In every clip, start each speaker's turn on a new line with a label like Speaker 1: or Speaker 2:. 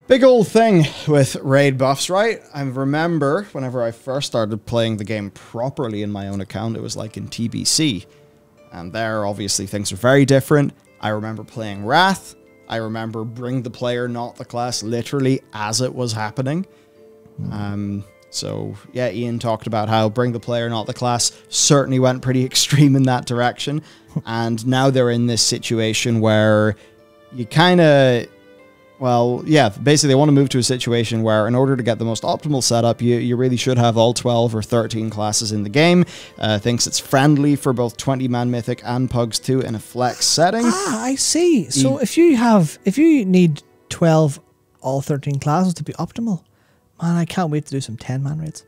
Speaker 1: Big old thing with raid buffs, right? I remember whenever I first started playing the game properly in my own account, it was like in TBC. And there, obviously, things are very different. I remember playing Wrath. I remember bring the player, not the class, literally as it was happening. So, yeah, Ian talked about how bring the player, not the class, certainly went pretty extreme in that direction. And now they're in this situation where you kind of... Well, yeah, basically they want to move to a situation where in order to get the most optimal setup, you really should have all 12 or 13 classes in the game. Thinks it's friendly for both 20-man Mythic and Pugs 2 in a flex setting.
Speaker 2: Ah, I see. So if you need 12 all 13 classes to be optimal, man, I can't wait to do some 10-man raids.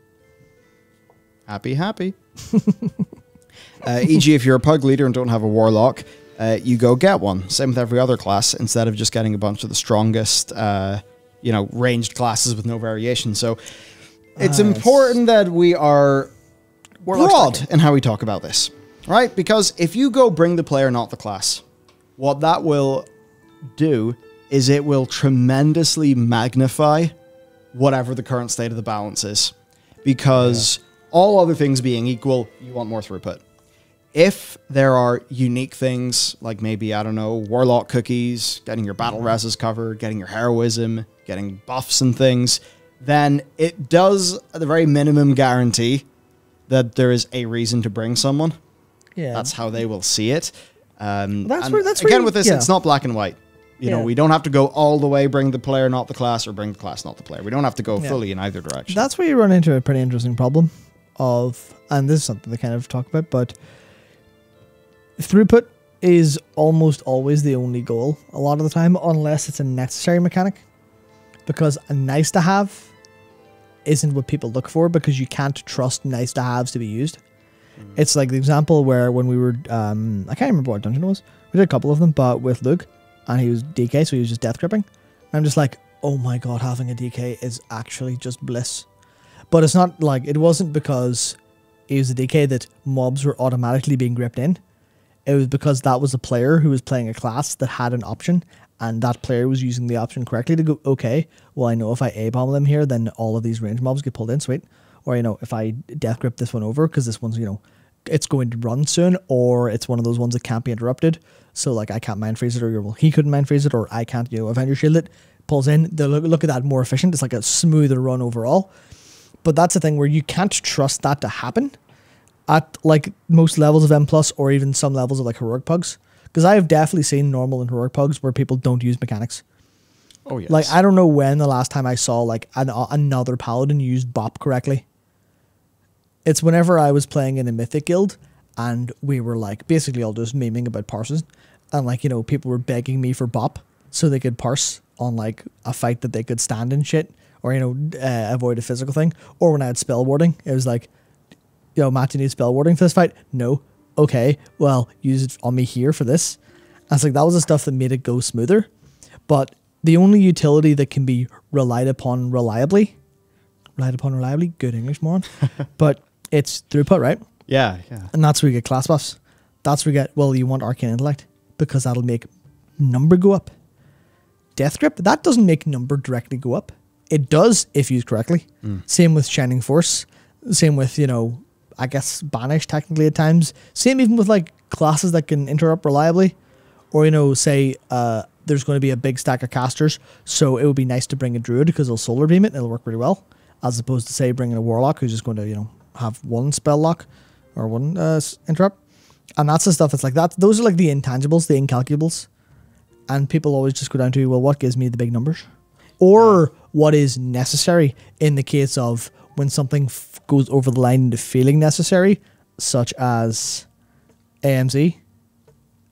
Speaker 1: Happy, happy. E.g., if you're a Pug leader and don't have a Warlock, you go get one. Same with every other class, instead of just getting a bunch of the strongest, you know, ranged classes with no variation. So it's important that we are broad in how we talk about this, right? Because if you go bring the player, not the class, what that will do is it will tremendously magnify whatever the current state of the balance is. Because all other things being equal, you want more throughput. If there are unique things, like maybe, I don't know, Warlock cookies, getting your battle reses covered, getting your heroism, getting buffs and things, then it does, at the very minimum, guarantee that there is a reason to bring someone. Yeah. That's how they will see it. That's where again, with this, it's not black and white. You know, we don't have to go all the way, bring the player, not the class, or bring the class, not the player. We don't have to go fully in either direction.
Speaker 2: That's where you run into a pretty interesting problem of, and this is something they kind of talk about, but throughput is almost always the only goal a lot of the time, unless it's a necessary mechanic, because a nice to have isn't what people look for, because you can't trust nice to haves to be used. It's like the example where when we were, I can't remember what dungeon it was. We did a couple of them, but with Luke, and he was DK, so he was just death gripping. And I'm just like, oh my god, having a DK is actually just bliss. But it's not like, it wasn't because he was a DK that mobs were automatically being gripped in. It was because that was a player who was playing a class that had an option, and that player was using the option correctly to go, okay, well, I know if I A-bomb them here, then all of these range mobs get pulled in, sweet. Or, you know, if I death grip this one over, because this one's, you know, it's going to run soon, or it's one of those ones that can't be interrupted. So, like, I can't mind freeze it, or well, he couldn't mind freeze it, or I can't, you know, Avenger shield it, pulls in. The look at that, more efficient. It's like a smoother run overall. But that's the thing where you can't trust that to happen at like most levels of M+, or even some levels of like heroic pugs, because I have definitely seen normal and heroic pugs where people don't use mechanics. Oh yes. Like, I don't know when the last time I saw like another paladin use bop correctly. It's whenever I was playing in a mythic guild, and we were like basically all just memeing about parses, and like, you know, people were begging me for bop so they could parse on like a fight that they could stand in shit, or, you know, avoid a physical thing. Or when I had spell warding, it was like, yo, Matt, you need spell warding for this fight? No. Okay, well, use it on me here for this. I was like, that was the stuff that made it go smoother. But the only utility that can be relied upon reliably, good English, moron, but it's throughput, right?
Speaker 1: Yeah, yeah.
Speaker 2: And that's where you get class buffs. That's where you get, well, you want Arcane Intellect, because that'll make number go up. Death Grip, that doesn't make number directly go up. It does if used correctly. Same with Shining Force. Same with, you know, I guess Banish technically at times. Same even with like classes that can interrupt reliably. Or, you know, say there's going to be a big stack of casters, so it would be nice to bring a Druid because it'll Solar Beam it and it'll work really well. As opposed to, say, bringing a Warlock who's just going to, you know, have one spell lock or one interrupt. And that's the stuff that's like that. Those are like the intangibles, the incalculables. And people always just go down to, well, what gives me the big numbers? Or what is necessary in the case of when something goes over the line into feeling necessary, such as AMZ,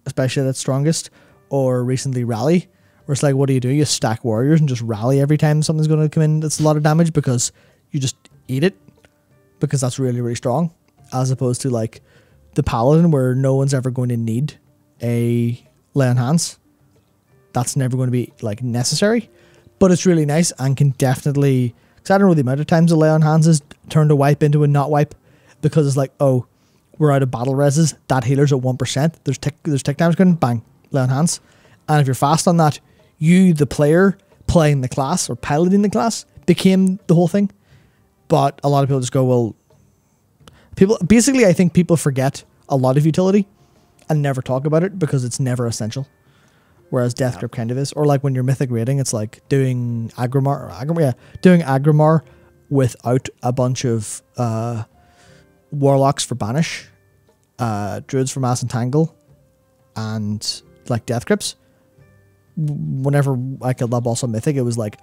Speaker 2: especially at its strongest, or recently Rally, where it's like, what do? You stack warriors and just rally every time something's going to come in that's a lot of damage, because you just eat it, because that's really, really strong, as opposed to like the Paladin, where no one's ever going to need a Lay on Hands. That's never going to be like necessary, but it's really nice and can definitely, because I don't know the amount of times a Lay on Hands is turned a wipe into a not wipe, because it's like, oh, we're out of battle reses, that healer's at 1%, there's tick damage going, bang, Lay on Hands. And if you're fast on that, you, the player, playing the class or piloting the class became the whole thing. But a lot of people just go, well, I think people forget a lot of utility and never talk about it because it's never essential. Whereas Death Grip kind of is. Or like when you're mythic raiding, it's like doing doing Agrimar without a bunch of Warlocks for Banish, Druids for Mass Entangle, and like Death Grips. Whenever I killed that boss on Mythic, it was like,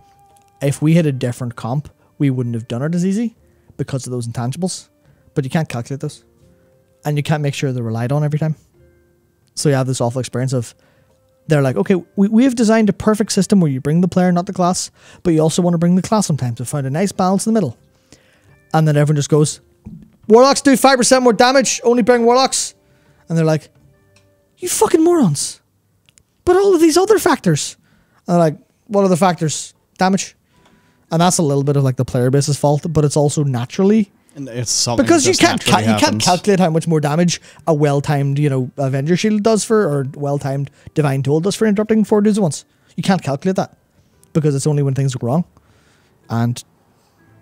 Speaker 2: if we had a different comp, we wouldn't have done it as easy because of those intangibles. But you can't calculate those. And you can't make sure they're relied on every time. So you have this awful experience of, they're like, okay, we have designed a perfect system where you bring the player, not the class, but you also want to bring the class sometimes to find a nice balance in the middle. And then everyone just goes, Warlocks do 5% more damage, only bring Warlocks. And they're like, you fucking morons. But all of these other factors. And they're like, what are the factors? Damage. And that's a little bit of like the player base's fault, but it's also naturally.
Speaker 1: And it's something
Speaker 2: because you can't calculate how much more damage a well-timed, Avenger Shield does or well-timed Divine Tool does for interrupting 4 dudes at once. You can't calculate that because it's only when things go wrong. And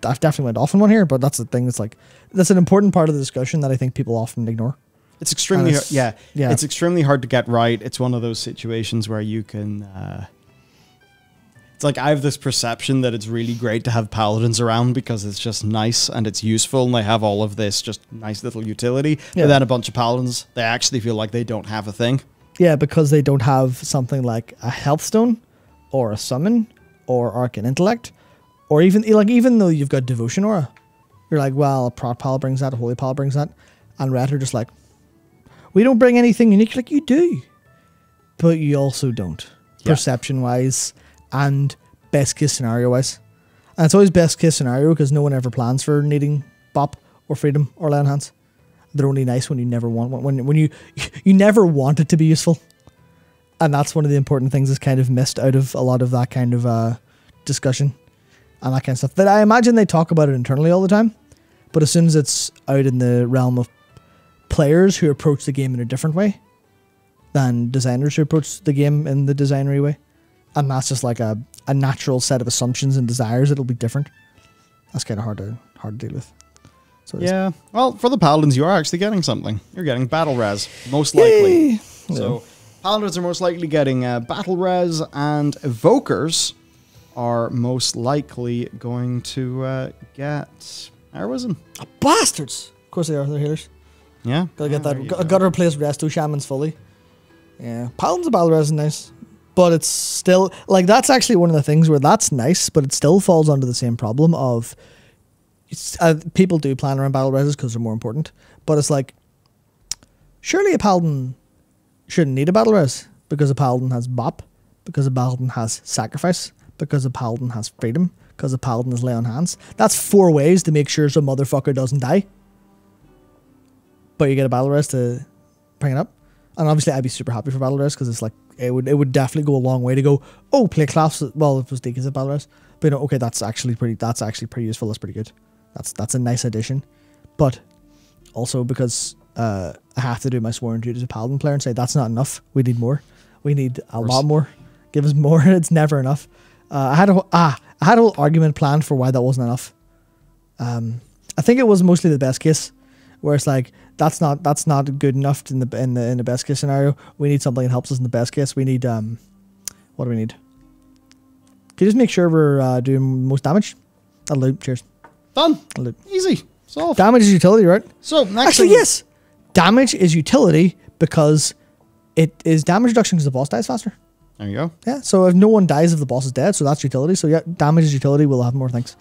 Speaker 2: I've definitely went off on one here, but that's the thing. It's like, that's an important part of the discussion that I think people often ignore.
Speaker 1: It's extremely it's extremely hard to get right. It's one of those situations where you can it's like I have this perception that it's really great to have paladins around because it's just nice and it's useful and they have all of this just nice little utility. Yeah. But then a bunch of paladins, they actually feel like they don't have a thing.
Speaker 2: Yeah, because they don't have something like a health stone or a summon or arcane intellect, or even though you've got devotion aura, you're like, well, a prot pal brings that, a holy pal brings that, and Red are just like, we don't bring anything unique. Like, you do, but you also don't, perception wise and best case scenario wise. And it's always best case scenario because no one ever plans for needing bop or freedom or lay on hands. They're only nice when you never want when you never want it to be useful. And that's one of the important things that's kind of missed out of a lot of that kind of discussion and that kind of stuff. That I imagine they talk about it internally all the time, but as soon as it's out in the realm of players who approach the game in a different way than designers who approach the game in the designery way, and that's just like a natural set of assumptions and desires, it'll be different. That's kind of hard to deal with. So
Speaker 1: yeah, well, for the paladins, you are actually getting something. You're getting battle res, most likely.
Speaker 2: Yay.
Speaker 1: So paladins are most likely getting battle res, and evokers are most likely going to get heroism.
Speaker 2: Bastards! Of course they are. They're healers.
Speaker 1: Yeah.
Speaker 2: Gotta get that. Gotta replace Resto Shamans fully. Yeah. Paladins of battle res is nice. But it's still, like, that's actually one of the things where that's nice, but it still falls under the same problem of, people do plan around battle reses because they're more important. But it's like, surely a paladin shouldn't need a battle res because a paladin has bop, because a paladin has sacrifice, because a paladin has freedom, because a paladin has lay on hands. That's 4 ways to make sure some motherfucker doesn't die. But you get a battle res to bring it up. And obviously I'd be super happy for battle res because it's like, it would definitely go a long way to go, oh, play class, well, it was Deacon's at battle res, but okay, that's actually pretty useful, that's pretty good. That's a nice addition. But also because I have to do my sworn duty as a paladin player and say that's not enough, we need more. We need a lot more. Give us more. It's never enough. I had a whole argument planned for why that wasn't enough. I think it was mostly the best case, where it's like, that's not good enough in the best case scenario. We need something that helps us in the best case. We need what do we need? Can you just make sure we're doing most damage? A loop. Cheers.
Speaker 1: Done. A loop. Easy. Solved.
Speaker 2: Damage is utility, right?
Speaker 1: So
Speaker 2: actually, yes, damage is utility because it is damage reduction because the boss dies faster.
Speaker 1: There you go.
Speaker 2: Yeah. So if no one dies if the boss is dead, so that's utility. So yeah, damage is utility. We'll have more things.